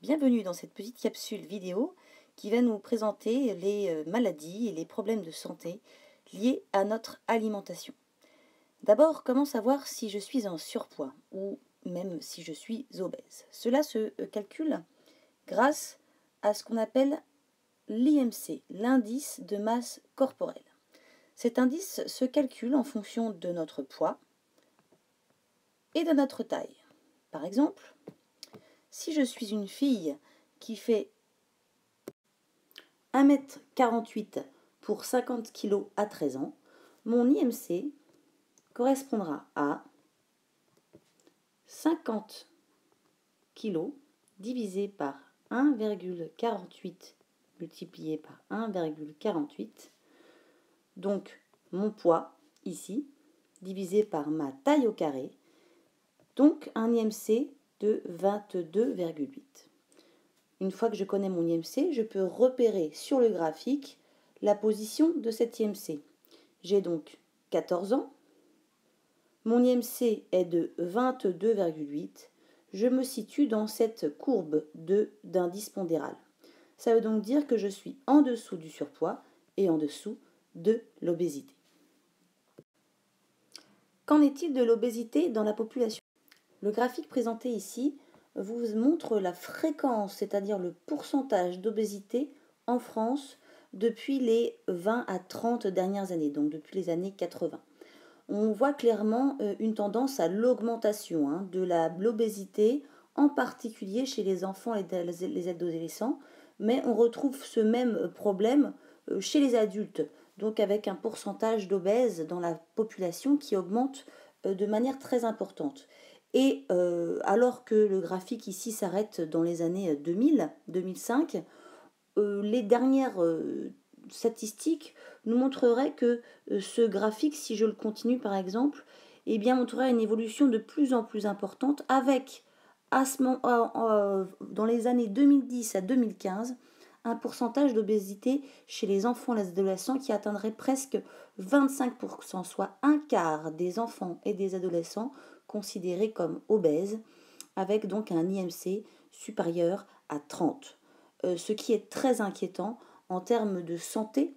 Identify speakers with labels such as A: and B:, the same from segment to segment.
A: Bienvenue dans cette petite capsule vidéo qui va nous présenter les maladies et les problèmes de santé liés à notre alimentation. D'abord, comment savoir si je suis en surpoids ou même si je suis obèse? Cela se calcule grâce à ce qu'on appelle l'IMC, l'indice de masse corporelle. Cet indice se calcule en fonction de notre poids et de notre taille. Par exemple, si je suis une fille qui fait 1,48 m pour 50 kg à 13 ans, mon IMC correspondra à 50 kg divisé par 1,48 multiplié par 1,48. Donc mon poids ici divisé par ma taille au carré, donc un IMC de 22,8. Une fois que je connais mon IMC, je peux repérer sur le graphique la position de cet IMC. J'ai donc 14 ans, mon IMC est de 22,8, je me situe dans cette courbe d'indice pondéral. Ça veut donc dire que je suis en dessous du surpoids et en dessous de l'obésité. Qu'en est-il de l'obésité dans la population? Le graphique présenté ici vous montre la fréquence, c'est-à-dire le pourcentage d'obésité en France depuis les 20 à 30 dernières années, donc depuis les années 80. On voit clairement une tendance à l'augmentation de l'obésité, en particulier chez les enfants et les adolescents, mais on retrouve ce même problème chez les adultes, donc avec un pourcentage d'obèses dans la population qui augmente de manière très importante. Et alors que le graphique ici s'arrête dans les années 2000-2005, les dernières statistiques nous montreraient que ce graphique, si je le continue par exemple, eh bien, montrerait une évolution de plus en plus importante avec, dans les années 2010 à 2015, un pourcentage d'obésité chez les enfants et les adolescents qui atteindrait presque 25%, soit un quart des enfants et des adolescents considérés comme obèses, avec donc un IMC supérieur à 30. Ce qui est très inquiétant en termes de santé,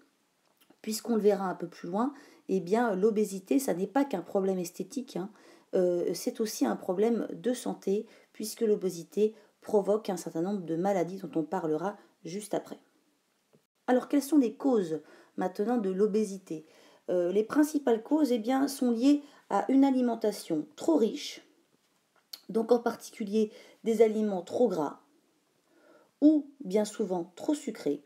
A: puisqu'on le verra un peu plus loin, eh bien l'obésité, ça n'est pas qu'un problème esthétique, c'est aussi un problème de santé, puisque l'obésité provoque un certain nombre de maladies dont on parlera juste après. Alors, quelles sont les causes maintenant de l'obésité? Les principales causes sont liées à une alimentation trop riche, donc en particulier des aliments trop gras ou bien souvent trop sucrés.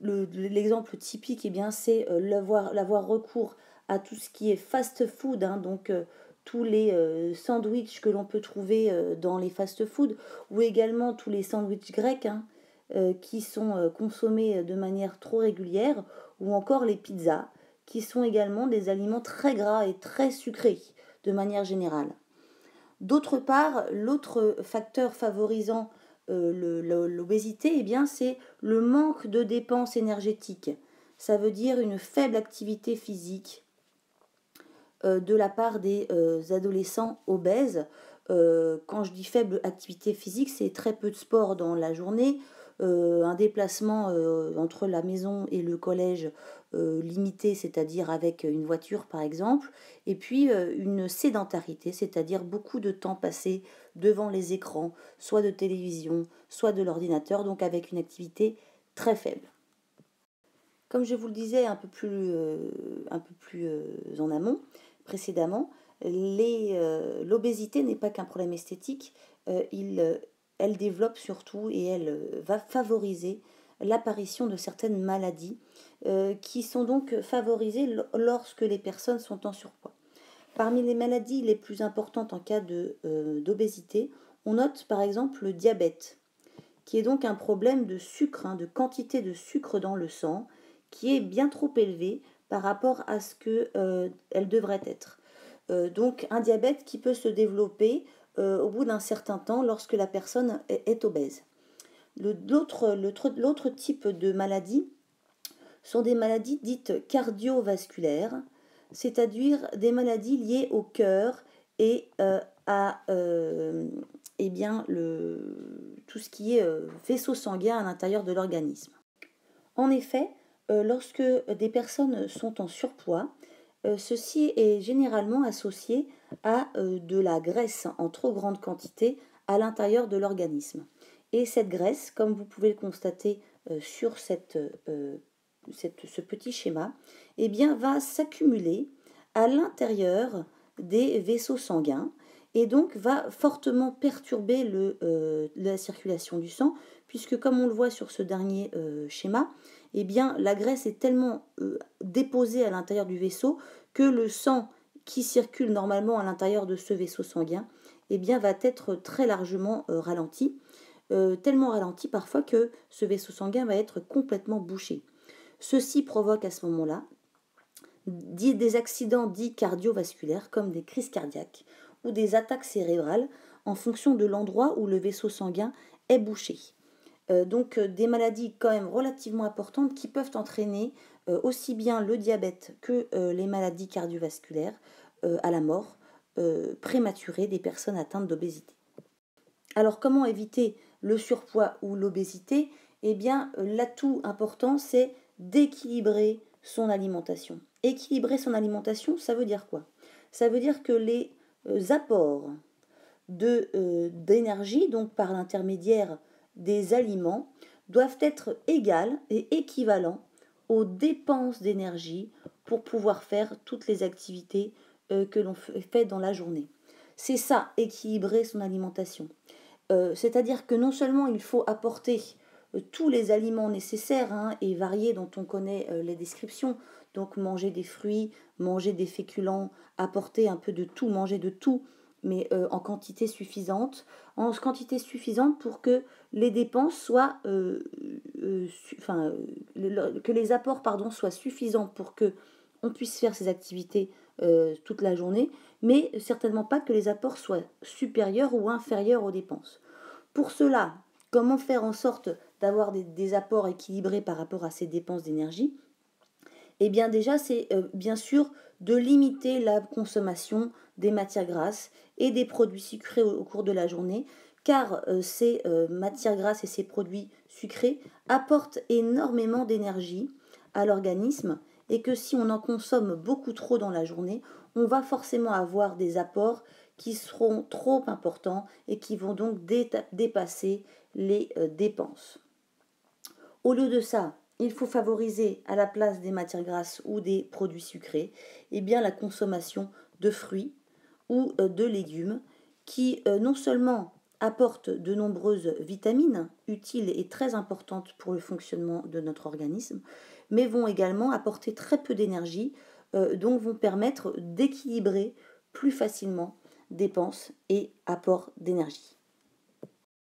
A: L'exemple typique, c'est l'avoir recours à tout ce qui est fast-food, donc tous les sandwichs que l'on peut trouver dans les fast-food, ou également tous les sandwichs grecs qui sont consommés de manière trop régulière, ou encore les pizzas, qui sont également des aliments très gras et très sucrés de manière générale. D'autre part, l'autre facteur favorisant l'obésité, c'est le manque de dépenses énergétiques. Ça veut dire une faible activité physique de la part des adolescents obèses. Quand je dis faible activité physique, c'est très peu de sport dans la journée, un déplacement entre la maison et le collège limité, c'est-à-dire avec une voiture par exemple, et puis une sédentarité, c'est-à-dire beaucoup de temps passé devant les écrans, soit de télévision, soit de l'ordinateur, donc avec une activité très faible. Comme je vous le disais un peu plus en amont, précédemment, l'obésité n'est pas qu'un problème esthétique, elle développe surtout et elle va favoriser l'apparition de certaines maladies qui sont donc favorisées lorsque les personnes sont en surpoids. Parmi les maladies les plus importantes en cas d'obésité, on note par exemple le diabète, qui est donc un problème de sucre, de quantité de sucre dans le sang, qui est bien trop élevé par rapport à ce qu'elle devrait être. Donc un diabète qui peut se développer au bout d'un certain temps lorsque la personne est obèse. L'autre type de maladie sont des maladies dites cardiovasculaires, c'est-à-dire des maladies liées au cœur et eh bien, tout ce qui est vaisseau sanguin à l'intérieur de l'organisme. En effet, lorsque des personnes sont en surpoids, ceci est généralement associé à de la graisse en trop grande quantité à l'intérieur de l'organisme. Et cette graisse, comme vous pouvez le constater sur ce petit schéma, eh bien, va s'accumuler à l'intérieur des vaisseaux sanguins et donc va fortement perturber la circulation du sang, puisque comme on le voit sur ce dernier schéma, eh bien, la graisse est tellement déposée à l'intérieur du vaisseau que le sang qui circule normalement à l'intérieur de ce vaisseau sanguin eh bien, va être très largement ralenti, tellement ralenti parfois que ce vaisseau sanguin va être complètement bouché. Ceci provoque à ce moment-là des accidents dits cardiovasculaires comme des crises cardiaques ou des attaques cérébrales en fonction de l'endroit où le vaisseau sanguin est bouché. Donc des maladies quand même relativement importantes qui peuvent entraîner aussi bien le diabète que les maladies cardiovasculaires à la mort prématurée des personnes atteintes d'obésité. Alors comment éviter le surpoids ou l'obésité? Eh bien l'atout important c'est d'équilibrer son alimentation. Équilibrer son alimentation, ça veut dire quoi? Ça veut dire que les apports d'énergie, donc par l'intermédiaire des aliments, doivent être égales et équivalents aux dépenses d'énergie pour pouvoir faire toutes les activités que l'on fait dans la journée. C'est ça, équilibrer son alimentation. C'est-à-dire que non seulement il faut apporter tous les aliments nécessaires et variés dont on connaît les descriptions, donc manger des fruits, manger des féculents, apporter un peu de tout, manger de tout, mais en quantité suffisante, pour que les dépenses soient, que les apports soient suffisants pour que on puisse faire ces activités toute la journée, mais certainement pas que les apports soient supérieurs ou inférieurs aux dépenses. Pour cela, comment faire en sorte d'avoir des apports équilibrés par rapport à ces dépenses d'énergie? Eh bien déjà, c'est bien sûr de limiter la consommation des matières grasses et des produits sucrés au cours de la journée, car ces matières grasses et ces produits sucrés apportent énormément d'énergie à l'organisme et que si on en consomme beaucoup trop dans la journée, on va forcément avoir des apports qui seront trop importants et qui vont donc dépasser les dépenses. Au lieu de ça, il faut favoriser à la place des matières grasses ou des produits sucrés, eh bien la consommation de fruits ou de légumes qui non seulement apportent de nombreuses vitamines utiles et très importantes pour le fonctionnement de notre organisme, mais vont également apporter très peu d'énergie, donc vont permettre d'équilibrer plus facilement dépenses et apports d'énergie.